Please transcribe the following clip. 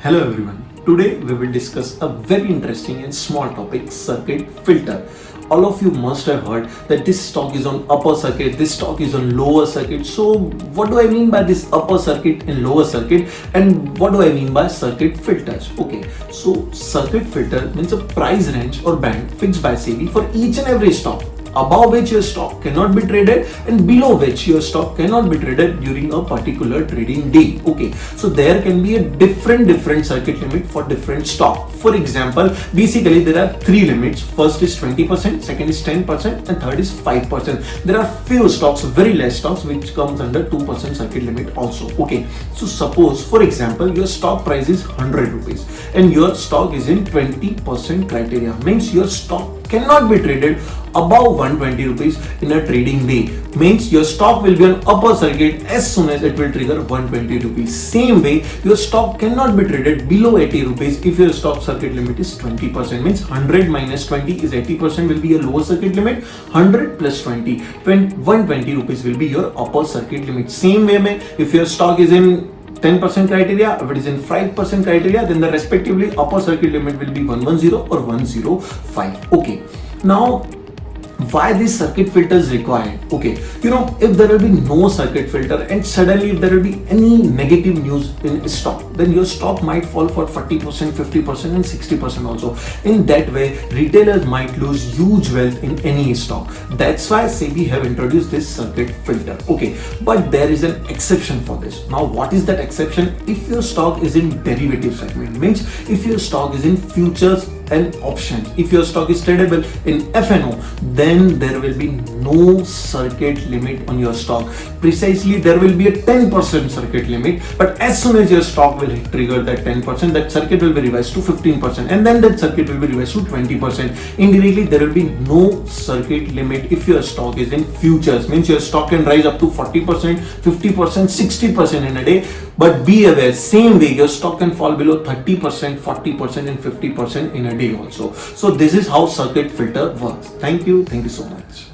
Hello everyone. Today we will discuss a very interesting and small topic, circuit filter. All of you must have heard that this stock is on upper circuit, this stock is on lower circuit. So what do I mean by this upper circuit and lower circuit, and what do I mean by circuit filters? Okay, so circuit filter means a price range or band fixed by SEBI for each and every stock, above which your stock cannot be traded and below which your stock cannot be traded during a particular trading day. Okay, so there can be a different circuit limit for different stock. For example, basically there are three limits. First is 20%, second is 10%, and third is 5%. There are few stocks, very less stocks, which comes under 2% circuit limit also. Okay, so suppose for example your stock price is 100 rupees and your stock is in 20% criteria, means your stock cannot be traded above 120 rupees in a trading day, means your stock will be on upper circuit as soon as it will trigger 120 rupees. Same way, your stock cannot be traded below 80 rupees if your stock circuit limit is 20%, means 100 minus 20 is 80%, will be your lower circuit limit. 100 plus 20, 120 rupees will be your upper circuit limit. Same way, if your stock is in 10% criteria, if it is in 5% criteria, then the respectively upper circuit limit will be 110 or 105. Okay, now why this circuit filter is required? Okay, if there will be no circuit filter and suddenly if there will be any negative news in stock, then your stock might fall for 40%, 50% and 60% also. In that way, retailers might lose huge wealth in any stock. That's why SEBI have introduced this circuit filter. Okay, but there is an exception for this. Now what is that exception? If your stock is in derivative segment, means if your stock is in futures and options, if your stock is tradable in FNO, then there will be no circuit limit on your stock. Precisely, there will be a 10% circuit limit, but as soon as your stock will trigger that 10%, that circuit will be revised to 15%, and then that circuit will be revised to 20%. Indirectly, there will be no circuit limit if your stock is in futures, means your stock can rise up to 40%, 50%, 60% in a day. But be aware, same way your stock can fall below 30%, 40% and 50% in a day also. So this is how circuit filter works. Thank you so much.